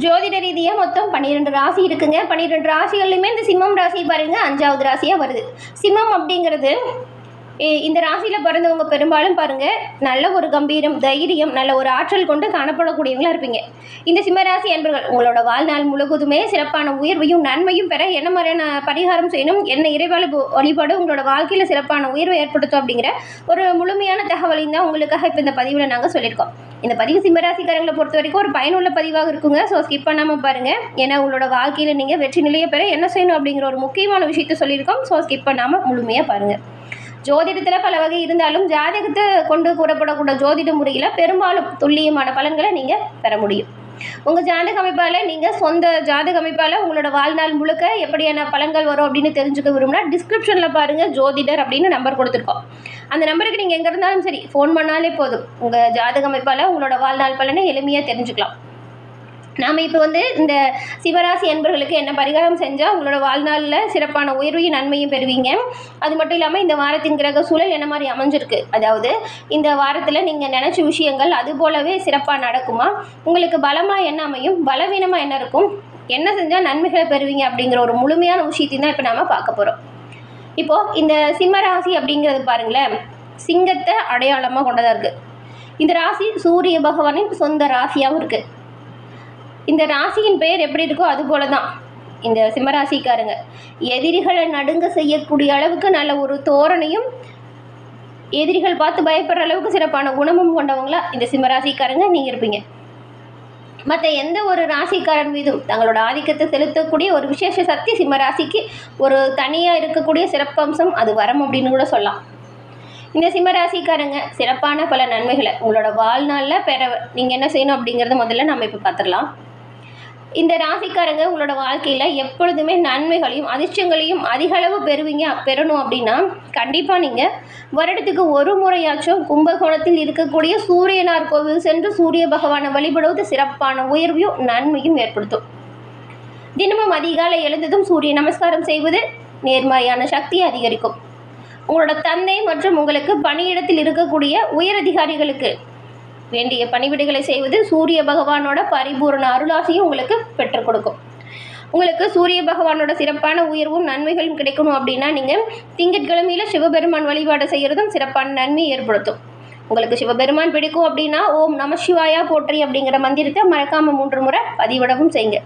ஜோதிட ரீதியாக மொத்தம் 12 ராசி இருக்குங்க. 12 ராசிகள்லையுமே இந்த சிம்மம் ராசி பாருங்க 5வது ராசியாக வருது. சிம்மம் அப்படிங்கிறது இந்த ராசியில் பிறந்தவங்க பெரும்பாலும் பாருங்கள் நல்ல ஒரு கம்பீரம், தைரியம், நல்ல ஒரு ஆற்றல் கொண்டு காணப்படக்கூடியவங்களாக இருப்பீங்க. இந்த சிம்மராசி என்பர்கள் உங்களோட வாழ்நாள் முழுவதுமே சிறப்பான உயர்வையும் நன்மையும் பெற என்ன மாதிரியான பரிகாரம் செய்யணும், என்ன இறைவழி வழிபாடு உங்களோட வாழ்க்கையில் சிறப்பான உயர்வை ஏற்படுத்தும் அப்படிங்கிற ஒரு முழுமையான தகவலையும் தான் உங்களுக்காக இப்போ இந்த பதிவில் நாங்கள் சொல்லியிருக்கோம். இந்த பதிவு சிம்மராசிக்காரங்களை பொறுத்த வரைக்கும் ஒரு பயனுள்ள பதிவாக இருக்குங்க. ஸோ ஸ்கிப் பண்ணாமல் பாருங்கள். ஏன்னா உங்களோட வாழ்க்கையில் நீங்கள் வெற்றி நிலையை பெற என்ன செய்யணும் அப்படிங்கிற ஒரு முக்கியமான விஷயத்தை சொல்லியிருக்கோம். ஸோ ஸ்கிப் பண்ணாமல் முழுமையாக பாருங்கள். ஜோதிடத்தில் பல வகை இருந்தாலும் ஜாதகத்தை கொண்டு கூறப்படக்கூடிய ஜோதிட முறையில் பெரும்பாலும் துல்லியமான பலன்களை நீங்கள் பெற முடியும். உங்கள் ஜாதக அமைப்பால் நீங்கள் சொந்த ஜாதக அமைப்பால் உங்களோட வாழ்நாள் முழுக்க எப்படியான பலன்கள் வரும் அப்படின்னு தெரிஞ்சுக்க விரும்பினா டிஸ்கிரிப்ஷனில் பாருங்கள், ஜோதிடர் அப்படின்னு நம்பர் கொடுத்துருக்கோம். அந்த நம்பருக்கு நீங்கள் எங்கே இருந்தாலும் சரி ஃபோன் பண்ணாலே போதும். உங்கள் ஜாதக அமைப்பால் உங்களோட வாழ்நாள் பலனை எளிமையாக தெரிஞ்சுக்கலாம். நாம் இப்போ இந்த சிவராசி அன்பர்களுக்கு என்ன பரிகாரம் செஞ்சால் உங்களோட வாழ்நாளில் சிறப்பான உயர்வையும் நன்மையும் பெறுவீங்க. அது மட்டும் இல்லாமல் இந்த வாரத்தின் கிரக சூழல் என்ன மாதிரி அமைஞ்சிருக்கு, அதாவது இந்த வாரத்தில் நீங்கள் நினச்ச விஷயங்கள் அது போலவே சிறப்பாக நடக்குமா, உங்களுக்கு பலமாக என்ன அமையும், பலவீனமாக என்ன இருக்கும், என்ன செஞ்சால் நன்மைகளை பெறுவீங்க அப்படிங்கிற ஒரு முழுமையான விஷயத்தையும் தான் இப்போ நாம் பார்க்க போகிறோம். இப்போது இந்த சிம்மராசி அப்படிங்கிறது பாருங்களேன், சிங்கத்தை அடையாளமாக கொண்டதாக இருக்குது. இந்த ராசி சூரிய பகவானின் சொந்த ராசியாகவும் இருக்குது. இந்த ராசியின் பெயர் எப்படி இருக்கோ அது போல தான் இந்த சிம்மராசிக்காரங்க எதிரிகளை நடுங்க செய்யக்கூடிய அளவுக்கு நல்ல ஒரு தோரணையும், எதிரிகள் பார்த்து பயப்படுற அளவுக்கு சிறப்பான குணமும் கொண்டவங்களா இந்த சிம்மராசிக்காரங்க நீங்கள் இருப்பீங்க. மற்ற எந்த ஒரு ராசிக்காரன் மீதும் தங்களோட ஆதிக்கத்தை செலுத்தக்கூடிய ஒரு விசேஷ சக்தி சிம்மராசிக்கு ஒரு தனியாக இருக்கக்கூடிய சிறப்பம்சம் அது வரம் அப்படின்னு கூட சொல்லலாம். இந்த சிம்மராசிக்காரங்க சிறப்பான பல நன்மைகளை உங்களோட வாழ்நாளில் பெற நீங்கள் என்ன செய்யணும் அப்படிங்கிறத முதல்ல நம்ம இப்போ பார்த்துடலாம். இந்த ராசிக்காரங்க உங்களோட வாழ்க்கையில் எப்பொழுதுமே நன்மைகளையும் அதிர்ஷ்டங்களையும் அதிகளவு பெறணும் அப்படின்னா கண்டிப்பாக நீங்கள் வருடத்துக்கு ஒரு முறையாச்சும் கும்பகோணத்தில் இருக்கக்கூடிய சூரியனார் கோவில் சென்று சூரிய பகவானை வழிபடுவது சிறப்பான உயர்வையும் நன்மையும் ஏற்படுத்தும். தினமும் அதிகாலை எழுந்ததும் சூரிய நமஸ்காரம் செய்வது நேர்மறையான சக்தியை அதிகரிக்கும். உங்களோட தந்தை மற்றும் உங்களுக்கு பணியிடத்தில் இருக்கக்கூடிய உயரதிகாரிகளுக்கு வேண்டிய பணிவிடைகளை செய்வது சூரிய பகவானோட பரிபூர்ண அருளாசியும் உங்களுக்கு பெற்றுக் கொடுக்கும். உங்களுக்கு சூரிய பகவானோட சிறப்பான உயர்வும் நன்மைகளும் கிடைக்கணும் அப்படின்னா நீங்கள் திங்கட்கிழமையில் சிவபெருமான் வழிபாடு செய்கிறதும் சிறப்பான நன்மையை ஏற்படுத்தும். உங்களுக்கு சிவபெருமான் பிடிக்கும் அப்படின்னா ஓம் நம சிவாயா போற்றி அப்படிங்கிற மந்திரத்தை மறக்காமல் 3 முறை பதிவிடவும் செய்யுங்க.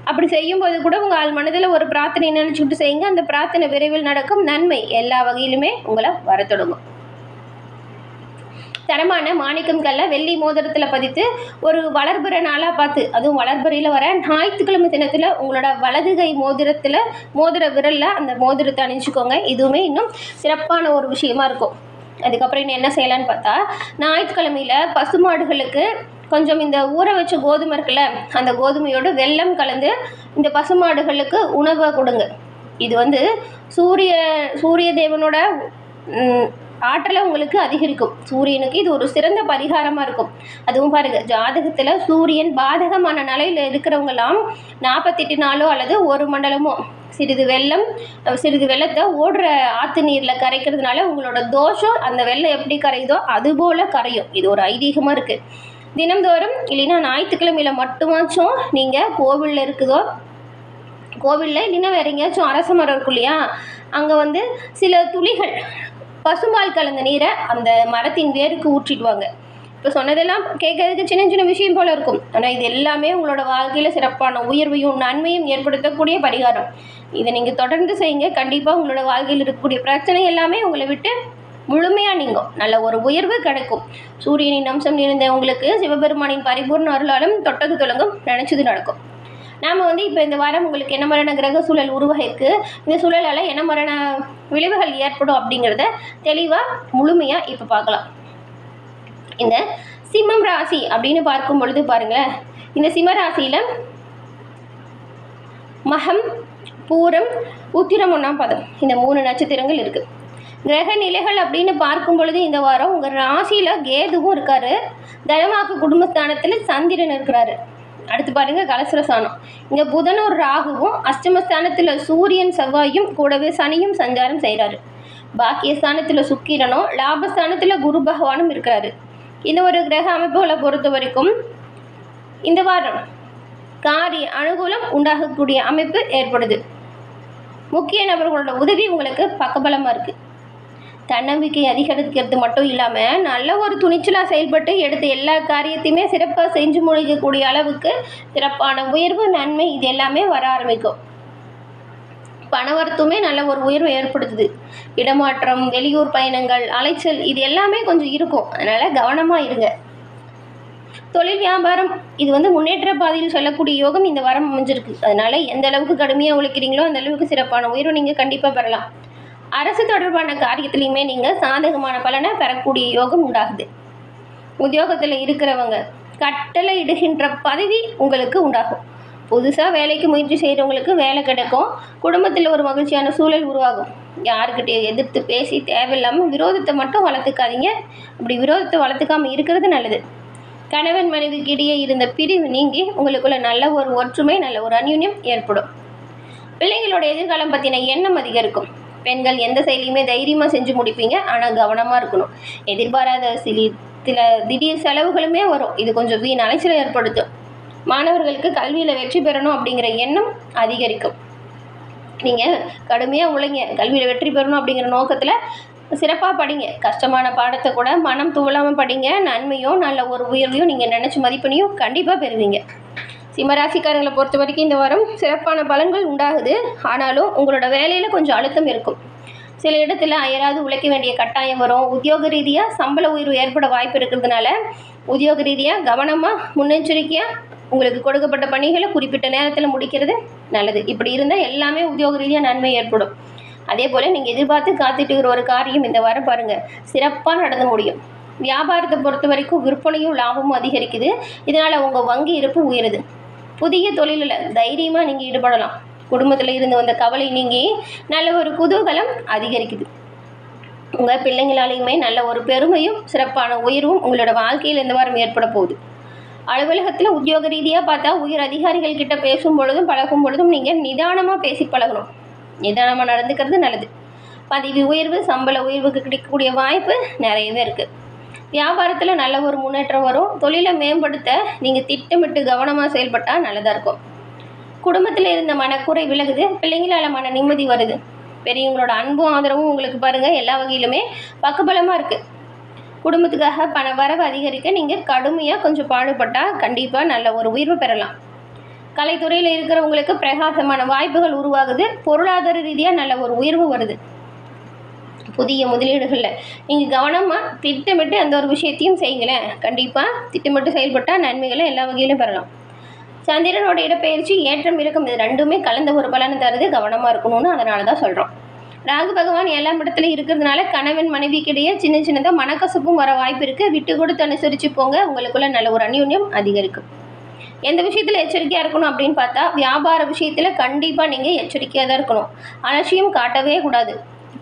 அப்படி செய்யும்போது கூட உங்கள் ஆள் மனதில் ஒரு பிரார்த்தனை நினச்சிக்கிட்டு செய்யுங்க. அந்த பிரார்த்தனை விரைவில் நடக்கும். நன்மை எல்லா வகையிலுமே உங்களை வர தொடங்கும். தரமான மாணிக்கங்கள்ல வெள்ளி மோதிரத்தில் பதித்து ஒரு வளர்பிற நாளாக பார்த்து, அதுவும் வளர்பிறையில் வர ஞாயிற்றுக்கிழமை தினத்தில் உங்களோட வலது கை மோதிர விரலில் அந்த மோதிரத்தை அணிஞ்சிக்கோங்க. இதுவுமே இன்னும் சிறப்பான ஒரு விஷயமா இருக்கும். அதுக்கப்புறம் இன்னும் என்ன செய்யலான்னு பார்த்தா, ஞாயிற்றுக்கிழமையில் பசுமாடுகளுக்கு கொஞ்சம் இந்த ஊற வச்ச கோதுமை இருக்குல்ல, அந்த கோதுமையோடு வெல்லம் கலந்து இந்த பசுமாடுகளுக்கு உணவை கொடுங்க. இது சூரிய தேவனோட ஆற்றலை உங்களுக்கு அதிகரிக்கும். சூரியனுக்கு இது ஒரு சிறந்த பரிகாரமாக இருக்கும். அதுவும் பாருங்கள், ஜாதகத்தில் சூரியன் பாதகமான நிலையில் இருக்கிறவங்களாம் 48 நாளோ அல்லது 1 மண்டலமோ சிறிது வெள்ளத்தை ஓடுற ஆற்று நீரில் கரைக்கிறதுனால உங்களோட தோஷம் அந்த வெள்ளம் எப்படி கரையுதோ அதுபோல் கரையும். இது ஒரு ஐதீகமாக இருக்குது. தினந்தோறும் இல்லைன்னா ஞாயிற்றுக்கிழமையில் மட்டுமாச்சும் நீங்கள் கோவிலில் இல்லைன்னா வேறு எங்கேயாச்சும் அரச மரம் இருக்கும் இல்லையா, அங்கே சில துளிகள் பசும்பால் கலந்த நீரை அந்த மரத்தின் வேருக்கு ஊற்றிடுவாங்க. இப்போ சொன்னதெல்லாம் கேட்கறதுக்கு சின்ன சின்ன விஷயம் போல் இருக்கும். ஆனால் இது எல்லாமே உங்களோட வாழ்க்கையில் சிறப்பான உயர்வையும் நன்மையும் ஏற்படுத்தக்கூடிய பரிகாரம். இதை நீங்கள் தொடர்ந்து செய்யுங்க. கண்டிப்பாக உங்களோட வாழ்க்கையில் இருக்கக்கூடிய பிரச்சனை எல்லாமே உங்களை விட்டு முழுமையாக நீங்கும். நல்ல ஒரு உயர்வு கிடைக்கும். சூரியனின் அம்சம் நிறைந்த உங்களுக்கு சிவபெருமானின் பரிபூர்ண அருளாலும் தொட்டது தொடங்கும், நினச்சது நடக்கும். நாம் இப்போ இந்த வாரம் உங்களுக்கு என்ன மாதிரியான கிரக சூழல் உருவாகிருக்கு, இந்த சூழலால் என்ன மாதிரியான விளைவுகள் ஏற்படும் அப்படிங்கிறத தெளிவாக முழுமையாக இப்போ பார்க்கலாம். இந்த சிம்மம் ராசி அப்படின்னு பார்க்கும் பொழுது பாருங்களேன், இந்த சிம்ம ராசியில் மகம், பூரம், உத்திரம், 1ஆம் பாதம் இந்த 3 நட்சத்திரங்கள் இருக்குது. கிரக நிலைகள் அப்படின்னு பார்க்கும் பொழுது இந்த வாரம் உங்கள் ராசியில் கேதுவும் இருக்கார், தனமாக்கு குடும்பஸ்தானத்தில் சந்திரன் இருக்கிறாரு. அடுத்து பாருங்கள் கலசரசானம், இங்கே புதனும் ராகுவும், அஷ்டமஸ்தானத்தில் சூரியன் செவ்வாயும் கூடவே சனியும் சஞ்சாரம் செய்கிறாரு. பாக்கியஸ்தானத்தில் சுக்கிரனும், லாபஸ்தானத்தில் குரு பகவானும் இருக்கிறாரு. இந்த ஒரு கிரக அமைப்புகளை பொறுத்த வரைக்கும் இந்த வாரம் காரிய அனுகூலம் உண்டாகக்கூடிய அமைப்பு ஏற்படுது. முக்கிய நபர்களோட உதவி உங்களுக்கு பக்கபலமாக இருக்குது. தன்னம்பிக்கை அதிகரிக்கிறது மட்டும் இல்லாமல் நல்ல ஒரு துணிச்சலாக செயல்பட்டு எடுத்த எல்லா காரியத்தையுமே சிறப்பாக செஞ்சு முடிக்கக்கூடிய அளவுக்கு சிறப்பான உயர்வு, நன்மை இது எல்லாமே வர ஆரம்பிக்கும். பணவரத்துமே நல்ல ஒரு உயர்வு ஏற்படுத்துது. இடமாற்றம், வெளியூர் பயணங்கள், அலைச்சல் இது எல்லாமே கொஞ்சம் இருக்கும். அதனால் கவனமாக இருங்க. தொழில் வியாபாரம் இது முன்னேற்ற பாதையில் செல்லக்கூடிய யோகம் இந்த வாரம் அமைஞ்சிருக்கு. அதனால் எந்த அளவுக்கு கடுமையாக உழைக்கிறீங்களோ அந்த அளவுக்கு சிறப்பான உயர்வு நீங்கள் கண்டிப்பாக பெறலாம். அரசு தொடர்பான காரியத்திலையுமே நீங்கள் சாதகமான பலனை பெறக்கூடிய யோகம் உண்டாகுது. உத்தியோகத்தில் இருக்கிறவங்க கட்டளை இடுகின்ற பதவி உங்களுக்கு உண்டாகும். புதுசாக வேலைக்கு முயற்சி செய்கிறவங்களுக்கு வேலை கிடைக்கும். குடும்பத்தில் ஒரு மகிழ்ச்சியான சூழல் உருவாகும். யாருக்கிட்டே எதிர்த்து பேசி தேவையில்லாமல் விரோதத்தை மட்டும் வளர்த்துக்காதீங்க. அப்படி விரோதத்தை வளர்த்துக்காமல் இருக்கிறது நல்லது. கணவன் மனைவிக்கு இடையே இருந்த பிரிவு நீங்கி உங்களுக்குள்ள நல்ல ஒரு ஒற்றுமை, நல்ல ஒரு அந்யுன்யம் ஏற்படும். பிள்ளைகளோட எதிர்காலம் பற்றின எண்ணம் அதிகரிக்கும். பெண்கள் எந்த செயலையுமே தைரியமாக செஞ்சு முடிப்பீங்க. ஆனால் கவனமாக இருக்கணும். எதிர்பாராத சில திடீர் செலவுகளுமே வரும். இது கொஞ்சம் வீண் அலைச்சலை ஏற்படுத்தும். மாணவர்களுக்கு கல்வியில் வெற்றி பெறணும் அப்படிங்கிற எண்ணம் அதிகரிக்கும். நீங்கள் கடுமையாக உழைங்க. கல்வியில் வெற்றி பெறணும் அப்படிங்கிற நோக்கத்தில் சிறப்பாக படிங்க. கஷ்டமான பாடத்தை கூட மனம் துவளாமல் படிங்க. நன்மையும் நல்ல ஒரு உயர்வையும் நீங்கள் நினச்ச மதிப்பெண்ணையும் கண்டிப்பாக பெறுவீங்க. சிம்மராசிக்காரங்களை பொறுத்த வரைக்கும் இந்த வாரம் சிறப்பான பலன்கள் உண்டாகுது. ஆனாலும் உங்களோட வேலையில் கொஞ்சம் அழுத்தம் இருக்கும். சில இடத்துல அயராது உழைக்க வேண்டிய கட்டாயம் வரும். உத்தியோக ரீதியாக சம்பள உயர்வு ஏற்பட வாய்ப்பு இருக்கிறதுனால உத்தியோக ரீதியாக கவனமாக முன்னெச்சரிக்கையாக உங்களுக்கு கொடுக்கப்பட்ட பணிகளை குறிப்பிட்ட நேரத்தில் முடிக்கிறது நல்லது. இப்படி இருந்தால் எல்லாமே உத்தியோக ரீதியாக நன்மை ஏற்படும். அதே போல் நீங்கள் எதிர்பார்த்து காத்துட்டு இருக்கிற ஒரு காரியம் இந்த வாரம் பாருங்கள் சிறப்பாக நடந்து முடியும். வியாபாரத்தை பொறுத்த வரைக்கும் விற்பனையும் லாபமும் அதிகரிக்குது. இதனால் உங்கள் வங்கி இருப்பு உயருது. புதிய தொழிலில் தைரியமாக நீங்கள் ஈடுபடலாம். குடும்பத்தில் இருந்து வந்த கவலை நீங்கி நல்ல ஒரு குதூகலம் அதிகரிக்குது. உங்கள் பிள்ளைங்களாலையுமே நல்ல ஒரு பெருமையும் சிறப்பான உயர்வும் உங்களோட வாழ்க்கையில் இந்த வாரம் ஏற்பட போகுது. அலுவலகத்தில் உத்தியோக ரீதியாக பார்த்தா உயர் அதிகாரிகள் கிட்ட பேசும் பொழுதும் பழகும் பொழுதும் நீங்கள் நிதானமாக பேசி பழகணும். நிதானமாக நடந்துக்கிறது நல்லது. பதவி உயர்வு, சம்பள உயர்வுக்கு கிடைக்கக்கூடிய வாய்ப்பு நிறையவே இருக்குது. வியாபாரத்தில் நல்ல ஒரு முன்னேற்றம் வரும். தொழிலை மேம்படுத்த நீங்கள் திட்டமிட்டு கவனமாக செயல்பட்டால் நல்லதாக இருக்கும். குடும்பத்தில் இருந்த மனக்குறை விலகுது. பிள்ளைங்களால் மன நிம்மதி வருது. பெரியவங்களோட அன்பும் ஆதரவும் உங்களுக்கு பாருங்கள் எல்லா வகையிலுமே பக்கபலமாக இருக்குது. குடும்பத்துக்காக பண வரவு அதிகரிக்க நீங்கள் கடுமையாக கொஞ்சம் பாடுபட்டால் கண்டிப்பாக நல்ல ஒரு உயர்வு பெறலாம். கலைத்துறையில் இருக்கிறவங்களுக்கு பிரகாசமான வாய்ப்புகள் உருவாகுது. பொருளாதார ரீதியாக நல்ல ஒரு உயர்வு வருது. புதிய முதலீடுகளில் நீங்கள் கவனமாக திட்டமிட்டு அந்த ஒரு விஷயத்தையும் செய்யுங்களேன். கண்டிப்பாக திட்டமிட்டு செயல்பட்டால் நன்மைகளை எல்லா வகையிலும் பெறலாம். சந்திரனோட இடப்பெயர்ச்சி ஏற்றம் இறக்கம் இது ரெண்டுமே கலந்த ஒரு பலனை தருது. கவனமாக இருக்கணும்னு அதனால தான் சொல்கிறோம். ராகு பகவான் 7ஆம் இடத்துல இருக்கிறதுனால கணவன் மனைவிக்கிடையே சின்ன சின்னதாக மனக்கசப்பும் வர வாய்ப்பு இருக்குது. விட்டு கொடுத்து அனுசரித்து போங்க. உங்களுக்குள்ள நல்ல ஒரு அந்யோன்யம் அதிகரிக்கும். எந்த விஷயத்தில் எச்சரிக்கையாக இருக்கணும் அப்படின்னு பார்த்தா வியாபார விஷயத்தில் கண்டிப்பாக நீங்கள் எச்சரிக்கையாக தான் இருக்கணும். அலட்சியம் காட்டவே கூடாது.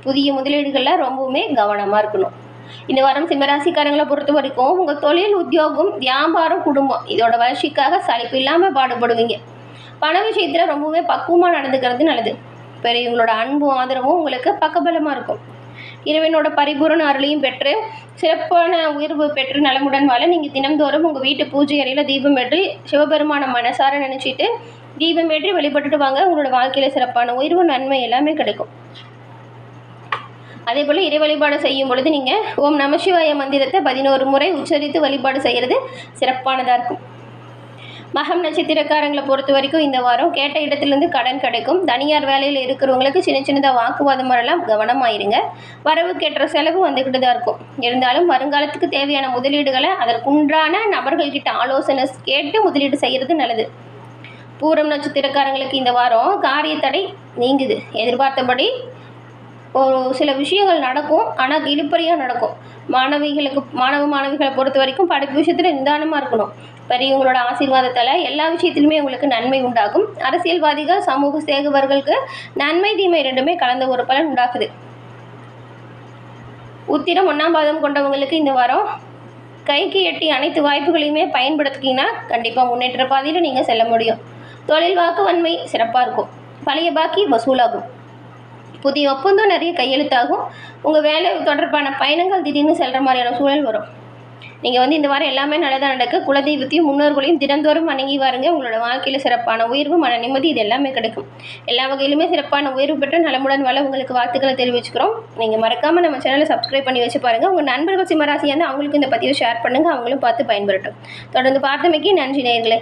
புதிய முதலீடுகளில் ரொம்பவுமே கவனமாக இருக்கணும். இந்த வாரம் சிம்மராசிக்காரங்களை பொறுத்த வரைக்கும் உங்கள் தொழில், உத்தியோகம், வியாபாரம், குடும்பம் இதோட வளர்ச்சிக்காக சலிப்பு இல்லாமல் பாடுபடுவீங்க. பண விஷயத்தில் ரொம்பவே பக்குவமாக நடந்துக்கிறது நல்லது. பெரியவங்களோட அன்பும் ஆதரவும் உங்களுக்கு பக்கபலமாக இருக்கும். இறைவனோட பரிபூரண அருளையும் பெற்று சிறப்பான உயர்வு பெற்று நலமுடன் வாழ நீங்கள் தினம்தோறும் உங்கள் வீட்டு பூஜை அறையில் தீபம் ஏற்றி சிவபெருமான மனசார நினச்சிட்டு தீபம் ஏற்றி வழிபட்டுட்டு வாங்க. உங்களோட வாழ்க்கையில் சிறப்பான உயர்வு, நன்மை எல்லாமே கிடைக்கும். அதே போல் இறை வழிபாடு செய்யும் பொழுது நீங்கள் ஓம் நமசிவாய மந்திரத்தை 11 முறை உச்சரித்து வழிபாடு செய்கிறது சிறப்பானதாக இருக்கும். மகம் நட்சத்திரக்காரங்களை பொறுத்த வரைக்கும் இந்த வாரம் கேட்ட இடத்துலேருந்து கடன் கிடைக்கும். தனியார் வேலையில் இருக்கிறவங்களுக்கு சின்ன சின்னதாக வாக்குவாதம் வரலாம். கவனமாயிருங்க. வரவுக்கேற்ற செலவு வந்துக்கிட்டு தான் இருக்கும். இருந்தாலும் வருங்காலத்துக்கு தேவையான முதலீடுகளை அதற்குன்றான நபர்கள்கிட்ட ஆலோசனை கேட்டு முதலீடு செய்கிறது நல்லது. பூரம் நட்சத்திரக்காரங்களுக்கு இந்த வாரம் காரிய தடை நீங்குது. எதிர்பார்த்தபடி ஒரு சில விஷயங்கள் நடக்கும். ஆனால் இழுப்பறியாக நடக்கும். மாணவிகளை பொறுத்த வரைக்கும் படிப்பு விஷயத்தில் நிதானமாக இருக்கணும். பெரியவங்களோட ஆசீர்வாதத்தால் எல்லா விஷயத்திலுமே உங்களுக்கு நன்மை உண்டாகும். அரசியல்வாதிகள், சமூக சேவகர்களுக்கு நன்மை தீமை ரெண்டுமே கலந்த ஒரு பலன் உண்டாக்குது. உத்திரம் 1ஆம் பாதம் கொண்டவங்களுக்கு இந்த வாரம் கைக்கு எட்டி அனைத்து வாய்ப்புகளையுமே பயன்படுத்திக்கிங்கன்னா கண்டிப்பாக முன்னேற்ற பாதையில் நீங்கள் செல்ல முடியும். தொழில் வாக்குவன்மை சிறப்பாக இருக்கும். பழைய பாக்கி வசூலாகும். புதிய ஒப்பந்தம் நிறைய கையெழுத்தாகும். உங்கள் வேலை தொடர்பான பயணங்கள் திடீர்னு செல்கிற மாதிரியான சூழல் வரும். நீங்கள் வந்து இந்த வாரம் எல்லாமே நல்லதாக நடக்க குலதெய்வத்தையும் முன்னோர்களையும் தினந்தோறும் வணங்கி வாருங்க. உங்களோட வாழ்க்கையில் சிறப்பான உயர்வு, மன நிம்மதி இது எல்லாமே கிடைக்கும். எல்லா வகையிலுமே சிறப்பான உயர்வு பெற்ற நலமுடன் வாழ உங்களுக்கு வாழ்த்துக்களை தெரிவிச்சுக்கிறோம். நீங்கள் மறக்காமல் நம்ம சேனலை சப்ஸ்கிரைப் பண்ணி வச்சு பாருங்கள். உங்கள் நண்பர்கள் சிம்மராசியாக இருந்தால் அவங்களுக்கு இந்த பதிவை ஷேர் பண்ணுங்கள், அவங்களும் பார்த்து பயன்பெறட்டும். தொடர்ந்து பார்த்தமைக்கு நன்றி நேயர்களே.